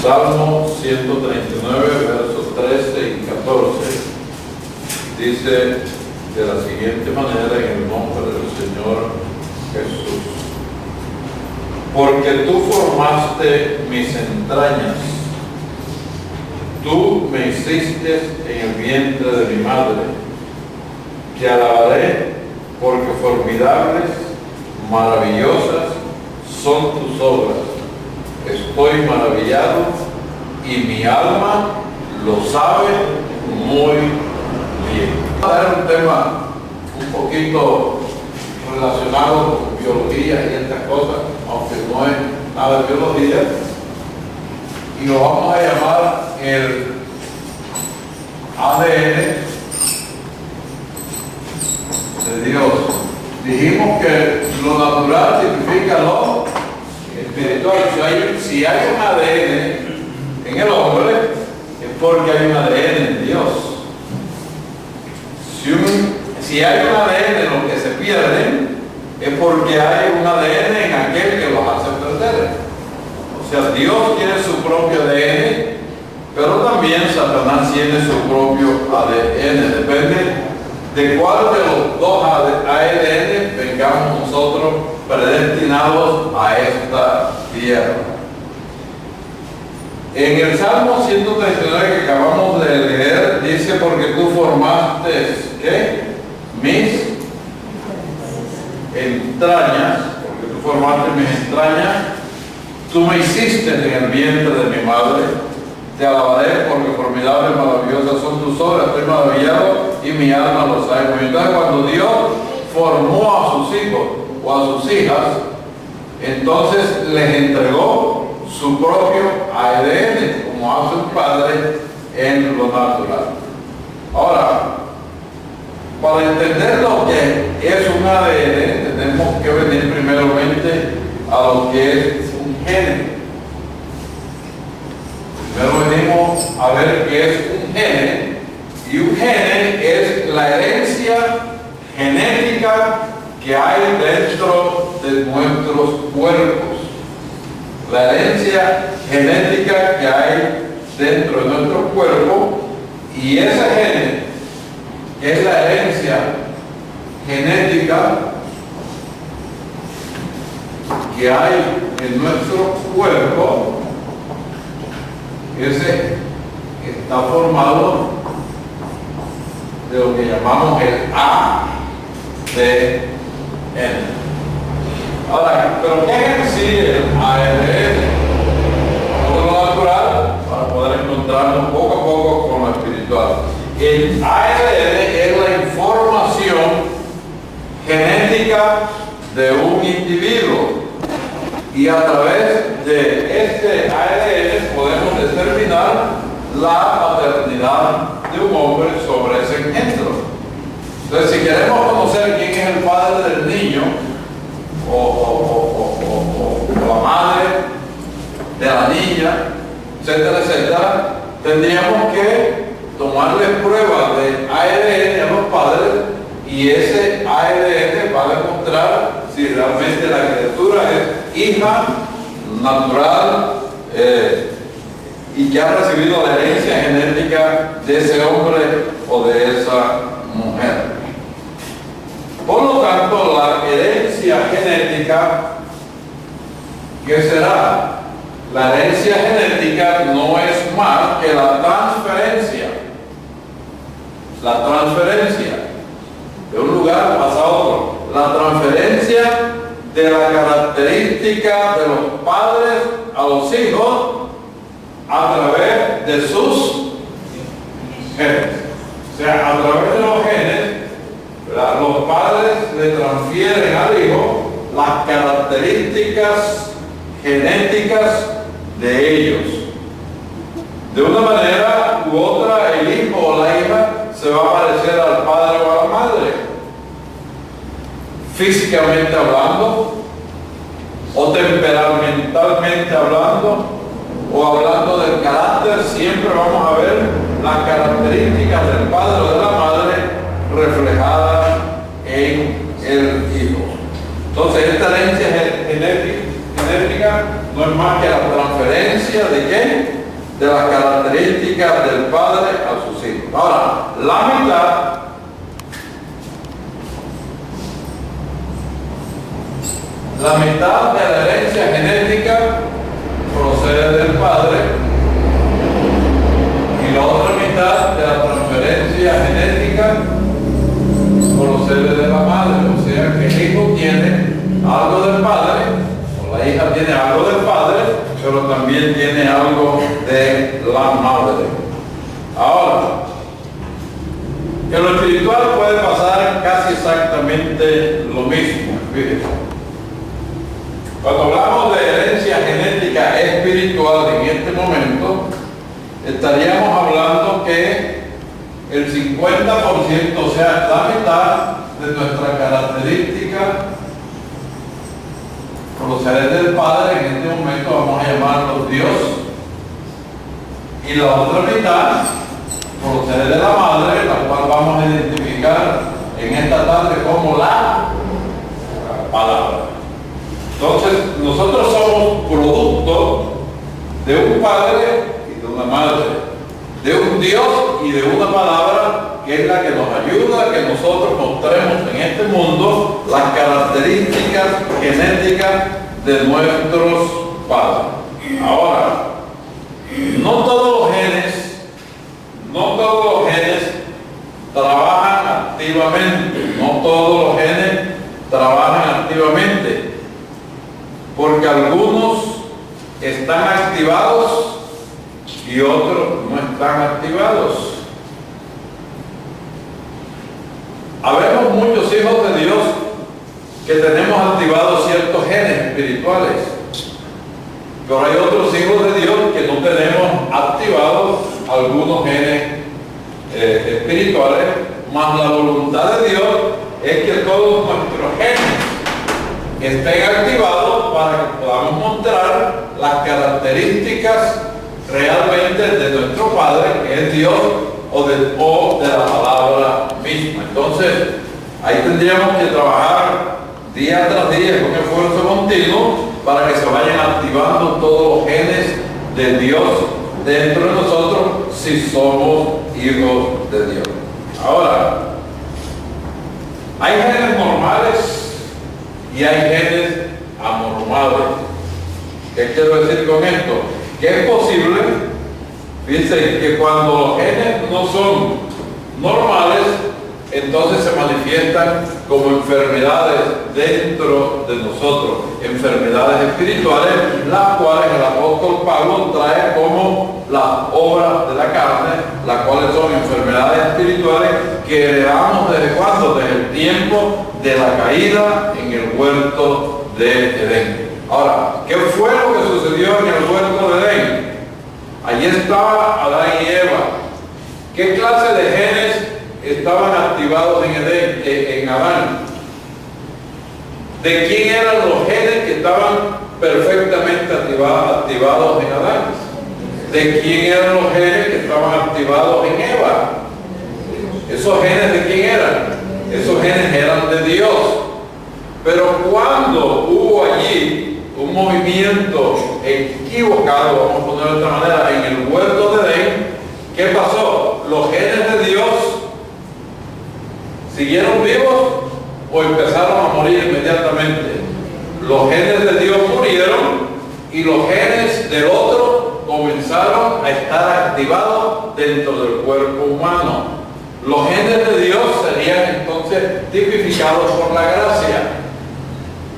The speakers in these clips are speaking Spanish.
Salmo 139, versos 13 y 14, dice de la siguiente manera en el nombre del Señor Jesús: porque tú formaste mis entrañas, tú me hiciste en el vientre de mi madre. Te alabaré porque formidables, maravillosas son tus obras. Estoy maravillado y mi alma lo sabe muy bien. Vamos a ver un tema un poquito relacionado con biología y estas cosas, aunque no es nada de biología, y lo vamos a llamar el ADN de Dios. Dijimos que lo natural significa lo espiritual. Si hay un ADN en el hombre, es porque hay un ADN en Dios. Si hay un ADN en los que se pierden, es porque hay un ADN en aquel que los hace perder. O sea, Dios tiene su propio ADN, pero también Satanás tiene su propio ADN. Depende de cuál de los dos ADN vengamos nosotros predestinados a esta tierra. En el Salmo 139 que acabamos de leer, dice: porque tú formaste, ¿qué? Mis entrañas, porque tú formaste mis entrañas, tú me hiciste en el vientre de mi madre. Te alabaré porque formidables y maravillosas son tus obras. Estoy maravillado y mi alma lo sabe muy bien. Entonces, cuando Dios formó a sus hijos o a sus hijas, entonces les entregó su propio ADN, como hace un padre en lo natural. Ahora, para entender lo que es un ADN, tenemos que venir primeramente a lo que es un gen. Primero venimos a ver qué es un gene, y un gene es la herencia genética que hay dentro de nuestros cuerpos. La herencia genética que hay dentro de nuestro cuerpo, y ese gene, que es la herencia genética que hay en nuestro cuerpo, ese está formado de lo que llamamos el ADN. Ahora, ¿pero qué es en sí el ADN? Todo lo natural, para poder encontrarnos poco a poco con lo espiritual. El ADN es la información genética de un individuo, y a través de este ADN podemos determinar la paternidad de un hombre sobre ese engendro. Entonces, si queremos conocer quién es el padre del niño o la madre de la niña, etcétera, etcétera, tendríamos que tomarle pruebas de ADN a los padres, y ese ADN va a demostrar si realmente la criatura es hija natural y que ha recibido la herencia genética de ese hombre o de esa mujer. Por lo tanto, la herencia genética, ¿qué será? La herencia genética no es más que la transferencia de un lugar a otro, la transferencia de la característica de los padres a los hijos a través de sus genes. O sea, a través de los genes, ¿verdad?, los padres le transfieren al hijo las características genéticas de ellos. De una manera u otra, el hijo o la hija se va a parecer al padre o a la madre, físicamente hablando, o temperamentalmente hablando, o hablando del carácter. Siempre vamos a ver las características del padre o de la madre reflejadas en el hijo. Entonces, esta herencia genética no es más que la transferencia de ¿qué? De las características del padre a sus hijos. Ahora, la mitad de la herencia genética procede del padre y la otra mitad de la transferencia genética procede de la madre. O sea que el hijo tiene algo del padre, o la hija tiene algo del padre, pero también tiene algo de la madre. Ahora, en lo espiritual puede pasar casi exactamente lo mismo. Fíjense. Cuando hablamos de herencia genética espiritual en este momento, estaríamos hablando que el 50%, o sea, la mitad de nuestra característica procede del Padre. En este momento vamos a llamarlo Dios, y la otra mitad procede de la Madre, la cual vamos a identificar en esta tarde como la palabra. Entonces, nosotros somos producto de un Padre y de una Madre, de un Dios y de una palabra que es la que nos ayuda a que nosotros mostremos en este mundo las características genéticas de nuestros padres. Ahora, no todos los genes trabajan activamente, porque algunos están activados y otros no están activados. Habemos muchos hijos de Dios que tenemos activados ciertos genes espirituales, pero hay otros hijos de Dios que no tenemos activados algunos genes espirituales, más la voluntad de Dios es que todos nuestros genes estén activados para que podamos mostrar las características realmente de nuestro Padre, que es Dios, o de la palabra misma. Entonces, ahí tendríamos que trabajar día tras día con esfuerzo continuo para que se vayan activando todos los genes de Dios dentro de nosotros si somos hijos de Dios. Ahora, hay genes normales y hay genes anormales. ¿Qué quiero decir con esto? Que es posible, fíjense, que cuando los genes no son normales, entonces se manifiestan como enfermedades dentro de nosotros, enfermedades espirituales, las cuales el apóstol Pablo trae como las obras de la carne, las cuales son enfermedades espirituales que heredamos ¿desde cuándo? Desde el tiempo de la caída en el huerto de Edén. Ahora, ¿qué fue lo que sucedió en el huerto de Edén? Allí estaba Adán y Eva. ¿Qué clase de genes estaban activados en Edén, en Adán? ¿De quién eran los genes que estaban perfectamente activados en Adán? ¿De quién eran los genes que estaban activados en Eva? ¿Esos genes de quién eran? Esos genes eran de Dios. Pero cuando hubo allí un movimiento equivocado, vamos a ponerlo de otra manera, en el huerto de Edén, ¿qué pasó? ¿Los genes de Dios siguieron vivos o empezaron a morir inmediatamente? Los genes de Dios murieron y los genes del otro comenzaron a estar activados dentro del cuerpo humano. Los genes de Dios serían entonces tipificados por la gracia.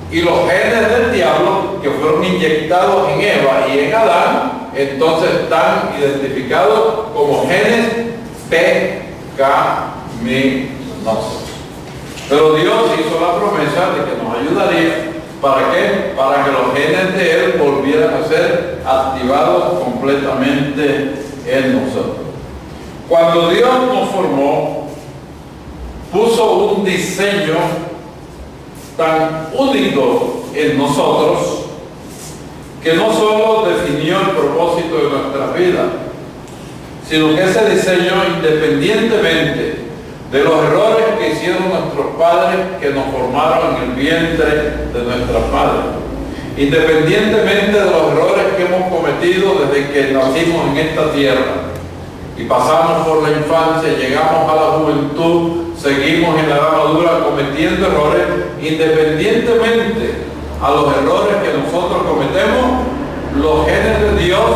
Y los genes del diablo que fueron inyectados en Eva y en Adán, entonces están identificados como genes pecaminosos. Pero Dios hizo la promesa de que nos ayudaría. ¿Para qué? Para que los genes de Él volvieran a ser activados completamente en nosotros. Cuando Dios nos formó, puso un diseño tan único en nosotros que no solo definió el propósito de nuestra vida, sino que ese diseño, independientemente de los errores que hicieron nuestros padres que nos formaron en el vientre de nuestras madres, Independientemente de los errores que hemos cometido desde que nacimos en esta tierra y pasamos por la infancia, llegamos a la juventud, seguimos en la edad madura cometiendo errores, independientemente a los errores que nosotros cometemos, los genes de Dios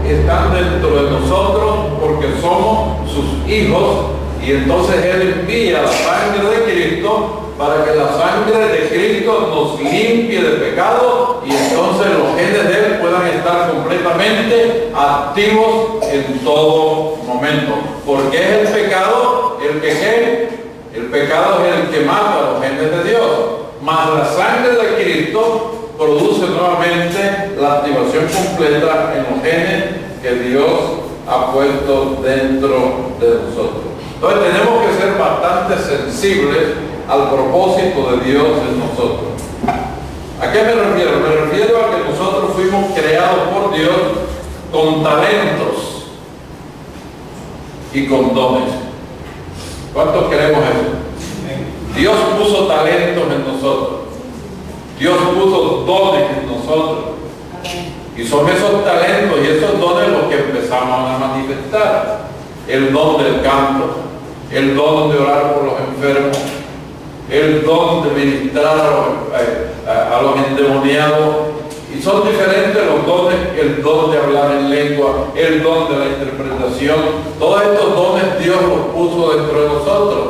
están dentro de nosotros porque somos sus hijos, y entonces Él envía la sangre de Cristo para que la sangre de Cristo nos limpie de pecado, y entonces los genes de Él puedan estar completamente activos en todo momento. Porque es el pecado el que ¿qué? El pecado es el que mata a los genes de Dios, mas la sangre de Cristo produce nuevamente la activación completa en los genes que Dios ha puesto dentro de nosotros. Entonces tenemos que ser bastante sensibles al propósito de Dios en nosotros. ¿A qué me refiero? Me refiero a que nosotros fuimos creados por Dios con talentos y con dones. ¿Cuántos queremos eso? Dios puso talentos en nosotros. Dios puso dones en nosotros. Y son esos talentos y esos dones los que empezamos a manifestar. El don del canto, el don de orar por los enfermos, el don de ministrar a los endemoniados. Y son diferentes los dones: el don de hablar en lengua, el don de la interpretación. Todos estos dones Dios los puso dentro de nosotros.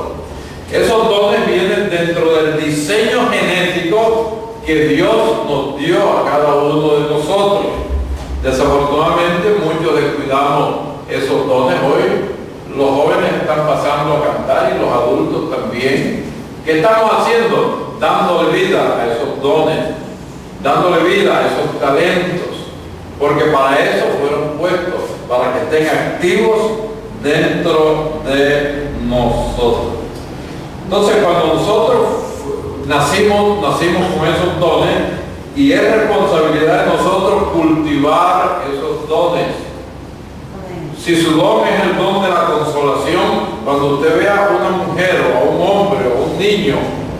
Esos dones vienen dentro del diseño genético que Dios nos dio a cada uno de nosotros. Desafortunadamente muchos descuidamos esos dones hoy. Los jóvenes están pasando a cantar y los adultos también. ¿Qué estamos haciendo? Dándole vida a esos dones, dándole vida a esos talentos, porque para eso fueron puestos, para que estén activos dentro de nosotros. Entonces, cuando nosotros nacimos con esos dones, y es responsabilidad de nosotros cultivar esos dones. Si su don es el don de la consolación, cuando usted vea a una mujer o a un hombre o a un niño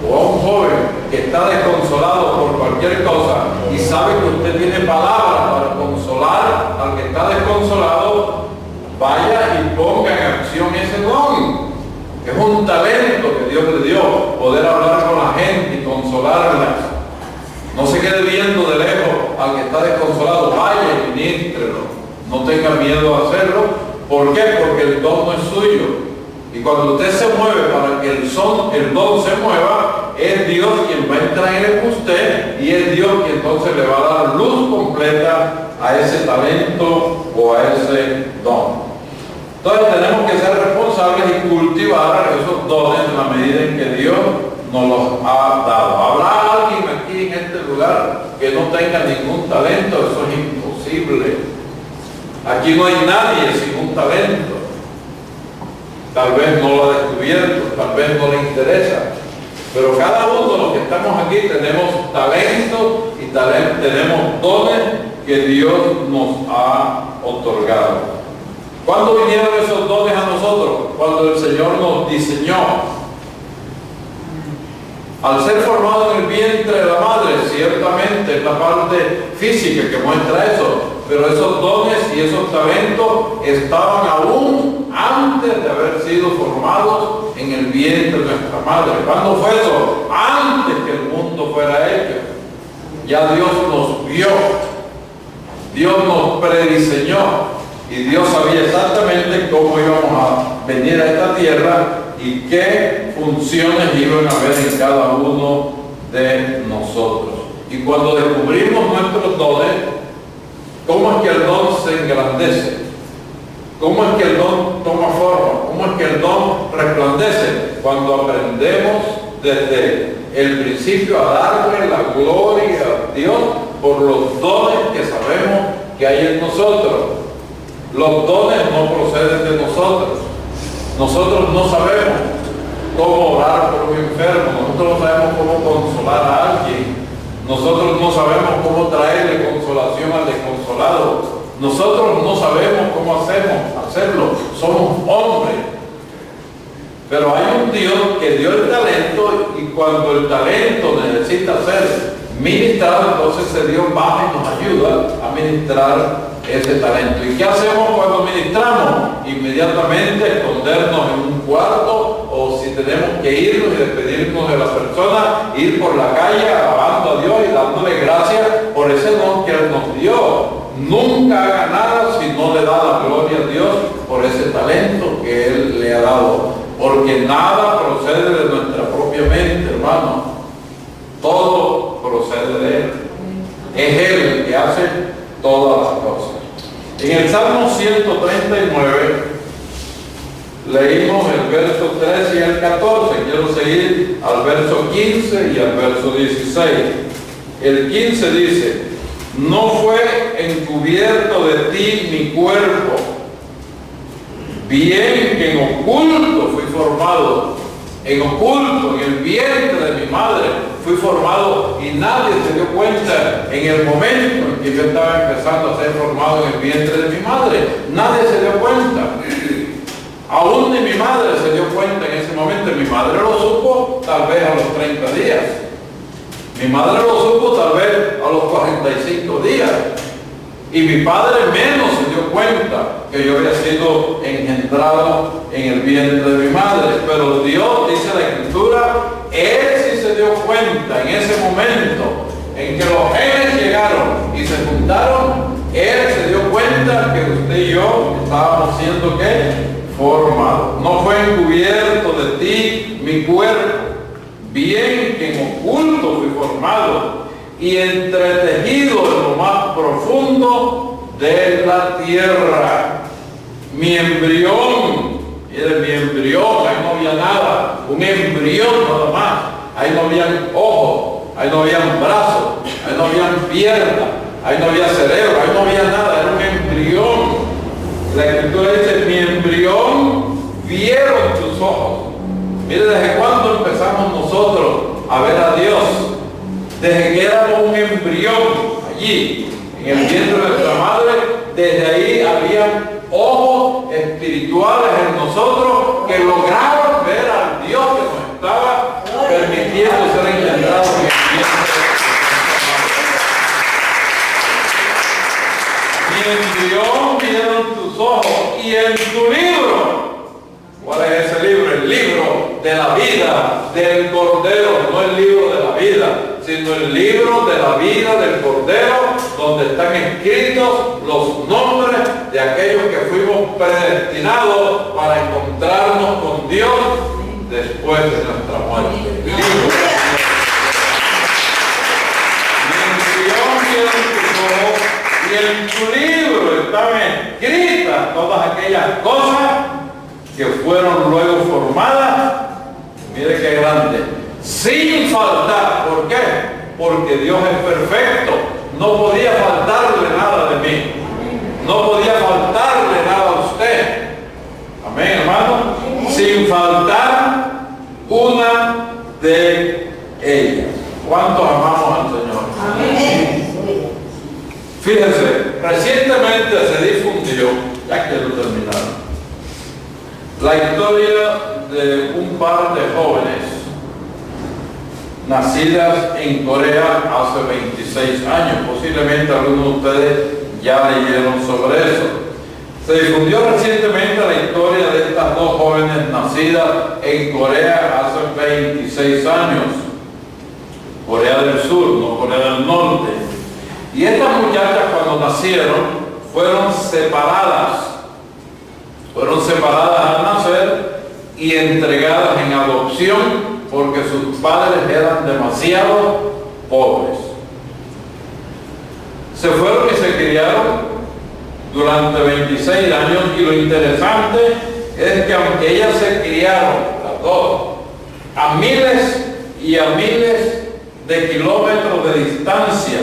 o a un joven que está desconsolado por cualquier cosa y sabe que usted tiene palabras para consolar al que está desconsolado, vaya y ponga en acción ese don. Es un talento que Dios le dio, poder hablar con la gente y consolarla. No se quede viendo de lejos al que está desconsolado, vaya y ministrelo. No tenga miedo a hacerlo. ¿Por qué? Porque el don no es suyo. Y cuando usted se mueve para que el don se mueva, es Dios quien va a entrar en usted, y es Dios quien entonces le va a dar luz completa a ese talento o a ese don. Entonces tenemos que ser responsables y cultivar esos dones en la medida en que Dios nos los ha dado. ¿Habrá alguien aquí en este lugar que no tenga ningún talento? Eso es imposible. Aquí no hay nadie sin un talento. Tal vez no lo ha descubierto, tal vez no le interesa, pero cada uno de los que estamos aquí tenemos talentos y tenemos dones que Dios nos ha otorgado. ¿Cuándo vinieron esos dones a nosotros? Cuando el Señor nos diseñó. Al ser formado en el vientre de la madre, ciertamente es la parte física que muestra eso, pero esos dones y esos talentos estaban aún antes de haber sido formados en el vientre de nuestra madre. ¿Cuándo fue eso? Antes que el mundo fuera hecho. Ya Dios nos vio, Dios nos prediseñó, y Dios sabía exactamente cómo íbamos a venir a esta tierra y qué funciones iban a haber en cada uno de nosotros. Y cuando descubrimos nuestros dones, ¿cómo es que el don se engrandece? ¿Cómo es que el don toma forma? ¿Cómo es que el don resplandece? Cuando aprendemos desde el principio a darle la gloria a Dios por los dones que sabemos que hay en nosotros. Los dones no proceden de nosotros. Nosotros no sabemos cómo orar por un enfermo, nosotros no sabemos cómo consolar a alguien, nosotros no sabemos cómo traerle consolación al desconsolado, nosotros no sabemos cómo hacerlo, somos hombres. Pero hay un Dios que dio el talento, y cuando el talento necesita ser ministrar, entonces Dios baja y nos ayuda a ministrar ese talento. ¿Y qué hacemos cuando ministramos? Inmediatamente escondernos en un cuarto, o si tenemos que irnos y despedirnos de la persona, ir por la calle alabando a Dios y dándole gracias por ese don que Él nos dio. Nunca haga nada si no le da la gloria a Dios por ese talento que Él le ha dado, porque nada procede de nuestra propia mente, hermano. Todo procede de Él. Es Él el que hace todas las cosas. En el Salmo 139 leímos el verso 13 y el 14. Quiero seguir al verso 15 y al verso 16. El 15 dice: no fue encubierto de ti mi cuerpo, bien que en oculto fui formado. En oculto, en el vientre de mi madre, fui formado, y nadie se dio cuenta en el momento en que yo estaba empezando a ser formado en el vientre de mi madre. Nadie se dio cuenta. Aún ni mi madre se dio cuenta en ese momento. Mi madre lo supo tal vez a los 30 días. Mi madre lo supo tal vez a los 45 días. Y mi padre menos se dio cuenta que yo había sido engendrado en el vientre de mi madre. Pero Dios, dice la Escritura, Él sí se dio cuenta en ese momento en que los genes llegaron y se juntaron. Él se dio cuenta que usted y yo estábamos siendo, ¿qué? Formados. No fue encubierto de ti mi cuerpo, bien que en oculto fui formado y entretejido en lo más profundo de la tierra. Mi embrión, mire, mi embrión, ahí no había nada, un embrión nada más. Ahí no habían ojos, ahí no habían brazos, ahí no habían piernas, ahí no había cerebro, ahí no había nada, era un embrión. La Escritura dice: mi embrión vieron tus ojos. Mire, ¿desde cuándo empezamos nosotros a ver a Dios? Desde que éramos un embrión allí, en el vientre de nuestra madre. Desde ahí había ojos espirituales en nosotros que lograron ver al Dios que nos estaba permitiendo ser engendrados en el vientre de nuestra madre. Mi embrión vieron tus ojos, y en tu libro. ¿Cuál es ese libro? El libro de la vida del Cordero, no el libro de la vida, sino el libro de la vida del Cordero, donde están escritos los nombres de aquellos que fuimos predestinados para encontrarnos con Dios después de nuestra muerte. Libro. Y en tu libro estaban escritas todas aquellas cosas que fueron luego formadas. Mire qué grande, sin faltar. ¿Por qué? Porque Dios es perfecto. No podía faltarle nada de mí, no podía faltarle nada a usted. Amén, hermano. Sin faltar una de ellas. ¿Cuántos amamos al Señor? Amén. Fíjense, recientemente se difundió, ya quiero terminar, la historia de un par de jóvenes nacidas en Corea hace 26 años. Posiblemente algunos de ustedes ya leyeron sobre eso. Se difundió recientemente la historia de estas dos jóvenes nacidas en Corea hace 26 años. Corea del Sur, no Corea del Norte. Y estas muchachas, cuando nacieron, fueron separadas al nacer y entregadas en adopción porque sus padres eran demasiado pobres. Se fueron y se criaron durante 26 años, y lo interesante es que aunque ellas se criaron, las dos, a miles y a miles de kilómetros de distancia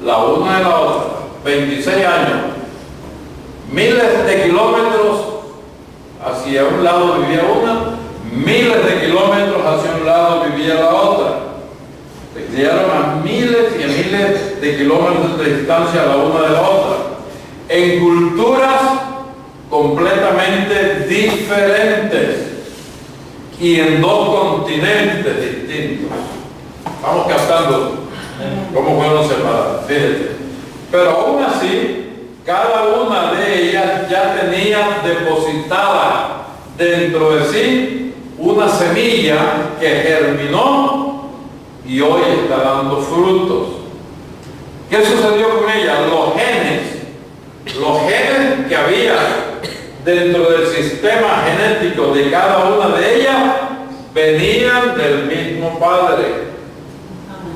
la una de la otra, 26 años, miles de kilómetros hacia un lado vivía una, miles de kilómetros hacia un lado vivía la otra. Se criaron a miles y a miles de kilómetros de distancia la una de la otra, en culturas completamente diferentes y en dos continentes distintos. Vamos captando. cómo fueron separadas. Fíjate. Pero aún así, cada una de ellas ya tenía depositada dentro de sí una semilla que germinó y hoy está dando frutos. ¿Qué sucedió con ella? Los genes que había dentro del sistema genético de cada una de ellas venían del mismo Padre.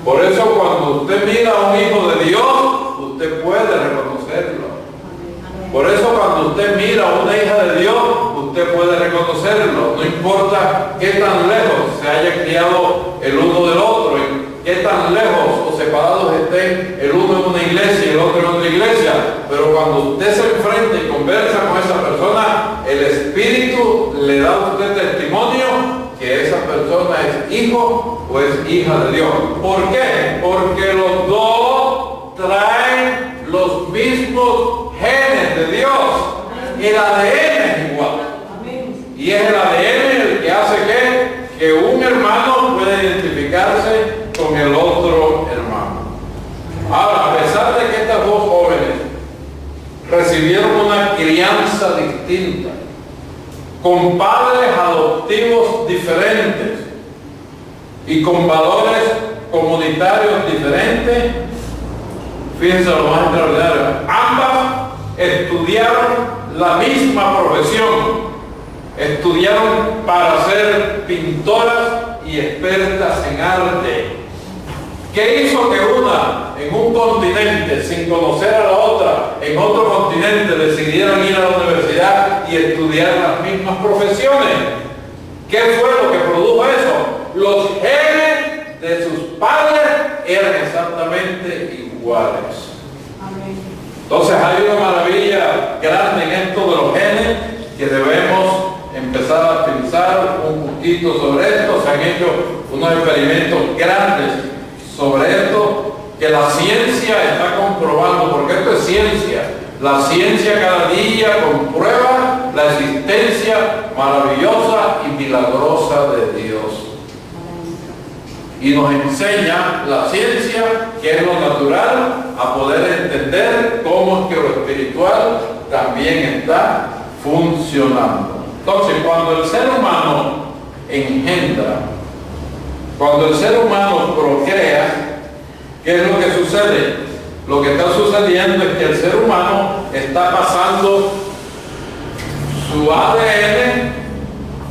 Por eso cuando usted mira a un hijo de Dios, usted puede reconocerlo. Por eso cuando usted mira a una hija de Dios, usted puede reconocerlo. No importa qué tan lejos se haya criado el uno del otro, qué tan lejos o separados estén el uno en una iglesia y el otro en otra iglesia. Pero cuando usted se enfrenta y conversa con esa persona, el Espíritu le da a usted testimonio que esa persona es hijo o es hija de Dios. ¿Por qué? Porque los dos traen los mismos genes de Dios. El ADN es igual. Y es el ADN el que hace que un hermano pueda identificarse con el otro hermano. Ahora, a pesar de que estas dos jóvenes recibieron una crianza distinta, con padres adoptivos diferentes y con valores comunitarios diferentes, fíjense lo más extraordinario, ambas estudiaron la misma profesión, estudiaron para ser pintoras y expertas en arte. ¿Qué hizo que una en un continente, sin conocer a la otra, en otro continente decidieran ir a la universidad y estudiar las mismas profesiones? ¿Qué fue lo que produjo eso? Los genes de sus padres eran exactamente iguales. Entonces hay una maravilla grande en esto de los genes que debemos empezar a pensar un poquito sobre esto. Se han hecho unos experimentos grandes sobre esto que la ciencia está comprobando, porque esto es ciencia. La ciencia cada día comprueba la existencia maravillosa y milagrosa de Dios. Y nos enseña la ciencia, que es lo natural, a poder entender cómo es que lo espiritual también está funcionando. Entonces, cuando el ser humano engendra, cuando el ser humano procrea, ¿qué es lo que sucede? Lo que está sucediendo es que el ser humano está pasando su ADN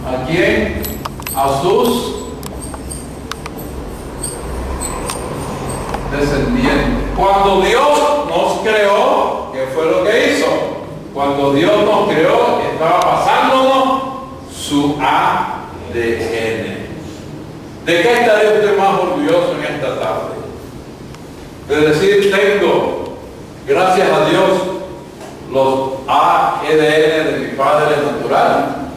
¿a quién? A sus descendientes. Cuando Dios nos creó, ¿qué fue lo que hizo? Cuando Dios nos creó, estaba pasándonos su ADN. ¿De qué estaría usted más orgulloso en esta tarde? De decir, tengo, gracias a Dios, los ADN de mi padre natural.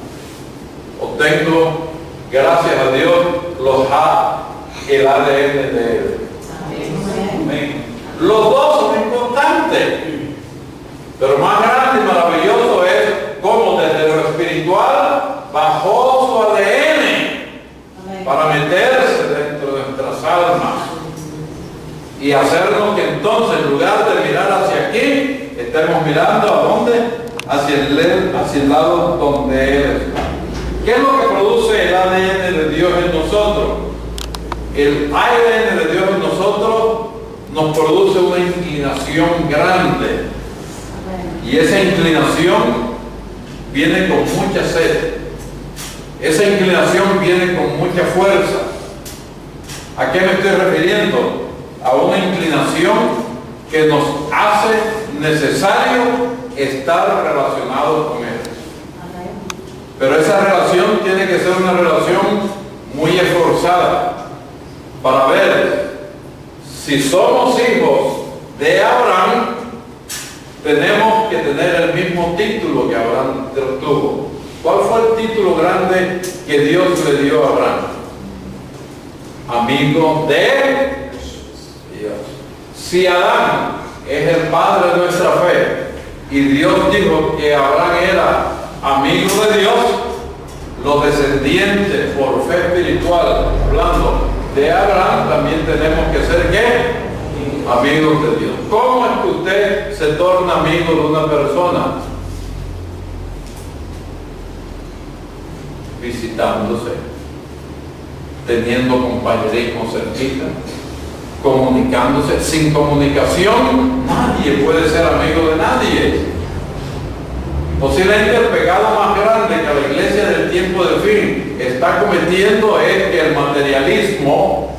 O tengo, gracias a Dios, el ADN de él. Amén. Los dos son importantes. Pero más grande y maravilloso es cómo desde lo espiritual bajó su ADN para meterse dentro de nuestras almas y hacernos que entonces, en lugar de mirar hacia aquí, estemos mirando ¿a dónde? Hacia el lado donde Él está. ¿Qué es lo que produce el ADN de Dios en nosotros? El ADN de Dios en nosotros nos produce una inclinación grande. Y esa inclinación viene con mucha sed. Esa inclinación viene con mucha fuerza. ¿A qué me estoy refiriendo? A una inclinación que nos hace necesario estar relacionados con Él. Pero esa relación tiene que ser una relación muy esforzada para ver si somos hijos de Abraham. Tenemos que tener el mismo título que Abraham tuvo. ¿Cuál fue el título grande que Dios le dio a Abraham? Amigo de Dios. Si Adán es el padre de nuestra fe y Dios dijo que Abraham era amigo de Dios, los descendientes por fe espiritual, hablando de Abraham, también tenemos que ser ¿qué? amigos de Dios. ¿Cómo es que usted se torna amigo de una persona? Visitándose, teniendo compañerismo cerquita, comunicándose. Sin comunicación nadie puede ser amigo de nadie. Posiblemente el pecado más grande que la iglesia del tiempo del fin está cometiendo es que el materialismo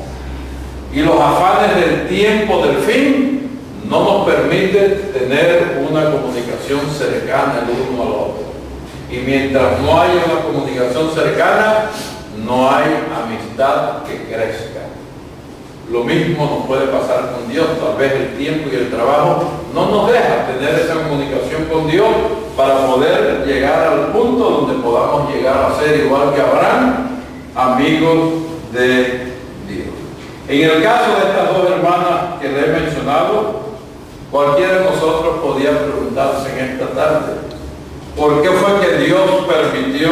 y los afanes del tiempo del fin no nos permiten tener una comunicación cercana el uno al otro. Y mientras no haya una comunicación cercana, no hay amistad que crezca. Lo mismo nos puede pasar con Dios. Tal vez el tiempo y el trabajo no nos deja tener esa comunicación con Dios para poder llegar al punto donde podamos llegar a ser, igual que Abraham, amigos de Dios. En el caso de estas dos hermanas que le he mencionado, cualquiera de nosotros podía preguntarse en esta tarde: ¿por qué fue que Dios permitió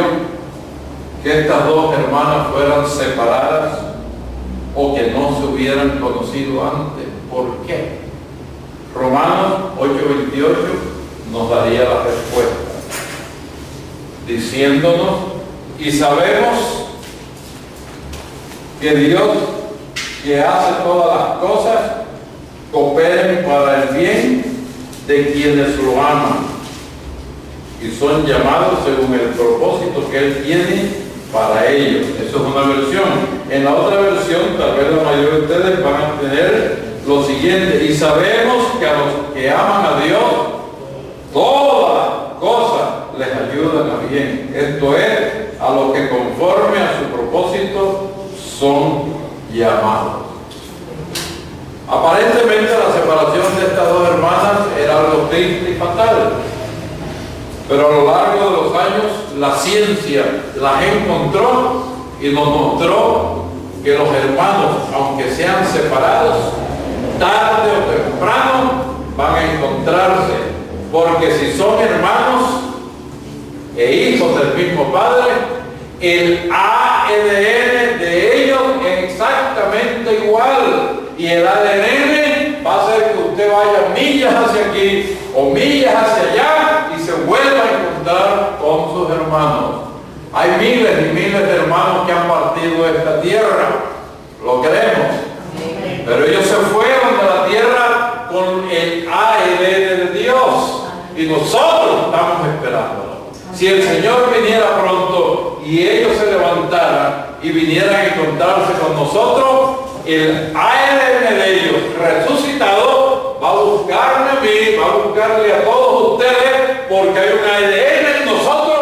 que estas dos hermanas fueran separadas o que no se hubieran conocido antes? ¿Por qué? Romanos 8:28 nos daría la respuesta, diciéndonos: y sabemos que Dios, que hace todas las cosas, cooperen para el bien de quienes lo aman y son llamados según el propósito que Él tiene para ellos. Eso es una versión. En la otra versión, tal vez la mayoría de ustedes van a tener lo siguiente: y sabemos que a los que aman a Dios, todas cosas les ayudan a bien. Esto es, a los que conforme a su propósito son llamados. Aparentemente la separación de estas dos hermanas era algo triste y fatal. Pero a lo largo de los años, la ciencia las encontró y nos mostró que los hermanos, aunque sean separados, tarde o temprano van a encontrarse. Porque si son hermanos e hijos del mismo Padre, el ADN de ellos es exactamente igual. Y el ADN va a hacer que usted vaya millas hacia aquí o millas hacia allá y se vuelva a encontrar con sus hermanos. Hay miles y miles de hermanos que han partido de esta tierra, lo creemos. Pero ellos se fueron de la tierra con el ADN de Dios y nosotros estamos esperándolo. Si el Señor viniera pronto y ellos se levantaran y vinieran a encontrarse con nosotros, el ADN de ellos resucitado va a buscarme a mí, va a buscarle a todos ustedes, porque hay un ADN en nosotros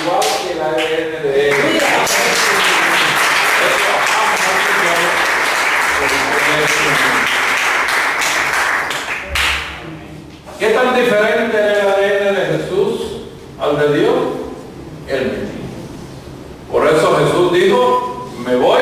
igual que el ADN de ellos. ¿Qué tan diferente es el ADN de Jesús al de Dios? El mismo. Por eso Jesús dijo: me voy,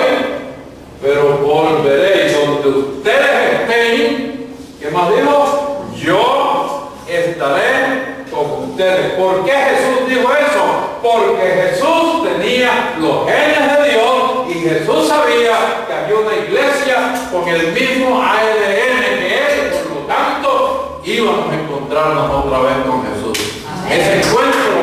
pero volveré. Y donde ustedes estén, ¿qué más dijo? Yo estaré con ustedes. ¿Por qué Jesús dijo eso? Porque Jesús tenía los genes de Dios y Jesús sabía que había una iglesia con el mismo ADN que Él. Por lo tanto, íbamos a encontrarnos otra vez con Jesús. Ese encuentro